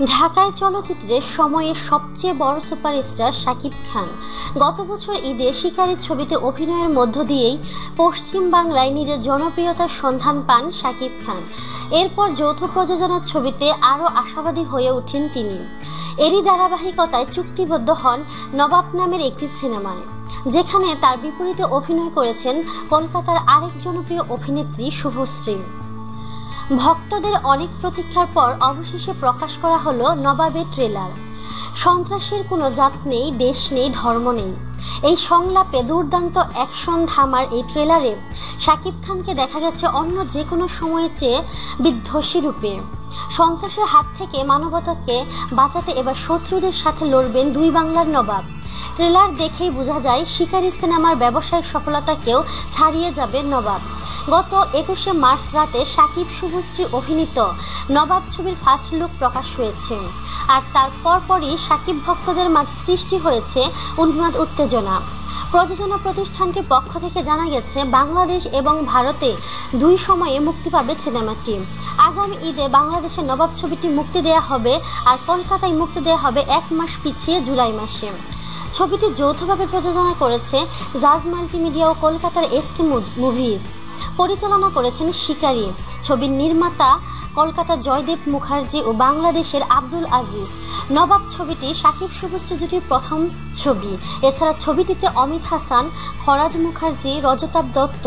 ঢাকায় চলচ্চিত্রে সময়ের সবচেয়ে বড় সুপারস্টার শাকিব খান গত বছর ঈদে শিকারী ছবিতে অভিনয়ের মধ্য দিয়েই পশ্চিম বাংলায় নিজের জনপ্রিয়তার সন্ধান পান শাকিব খান। এরপর যৌথ প্রযোজনার ছবিতে আরও আশাবাদী হয়ে ওঠেন তিনি। এরই ধারাবাহিকতায় চুক্তিবদ্ধ হন নবাব নামের একটি সিনেমায়, যেখানে তার বিপরীতে অভিনয় করেছেন কলকাতার আরেক জনপ্রিয় অভিনেত্রী শুভশ্রী। ভক্তদের অনেক প্রতীক্ষার পর অবশেষে প্রকাশ করা হলো নবাবের ট্রেলার। সন্ত্রাসের কোনো জাত নেই, দেশ নেই, ধর্ম নেই, এই সংলাপে দুর্দান্ত অ্যাকশন ধামার এই ট্রেলারে শাকিব খানকে দেখা গেছে অন্য যে কোনো সময়ের চেয়ে বিধ্বংসী রূপে। সন্ত্রাসের হাত থেকে মানবতাকে বাঁচাতে এবার শত্রুদের সাথে লড়বেন দুই বাংলার নবাব। ট্রেলার দেখেই বোঝা যায় শিকারী সিনেমার ব্যবসায়িক সফলতাকেও ছাড়িয়ে যাবে নবাব। গত 21শে মার্চ রাতে শাকিব শুভশ্রী অভিনীত নবাব ছবির ফার্স্ট লুক প্রকাশ হয়েছে, আর তার পরপরই শাকিব ভক্তদের মাঝে সৃষ্টি হয়েছে উন্মাদ উত্তেজনা। প্রযোজনা প্রতিষ্ঠানটির পক্ষ থেকে জানা গেছে, বাংলাদেশ এবং ভারতে দুই সময়ে মুক্তি পাবে সিনেমাটি। আগামী ঈদে বাংলাদেশে নবাব ছবিটি মুক্তি দেওয়া হবে, আর কলকাতায় মুক্তি দেওয়া হবে 1 মাস পিছিয়ে জুলাই মাসে। ছবিটি যৌথভাবে প্রযোজনা করেছে জাজ মাল্টিমিডিয়া ও কলকাতার এসকে মুভিজ। পরিচালনা করেছেন শিকারী। ছবির নির্মাতা কলকাতার জয়দেব মুখার্জি ও বাংলাদেশের আব্দুল আজিজ। নবাব ছবিটি শাকিব শুভশ্রী জুটির প্রথম ছবি। এছাড়া ছবিটিতে অমিত হাসান, ফরাজ মুখার্জি, রজতাভ দত্ত,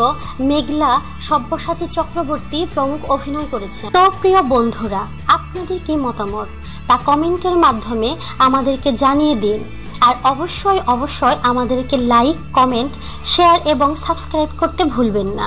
মেঘলা, সব্যসাচী চক্রবর্তী প্রমুখ অভিনয় করেছেন। তো প্রিয় বন্ধুরা, আপনাদের কি মতামত তা কমেন্টের মাধ্যমে আমাদেরকে জানিয়ে দিন। আর অবশ্যই আমাদেরকে লাইক, কমেন্ট, শেয়ার এবং সাবস্ক্রাইব করতে ভুলবেন না।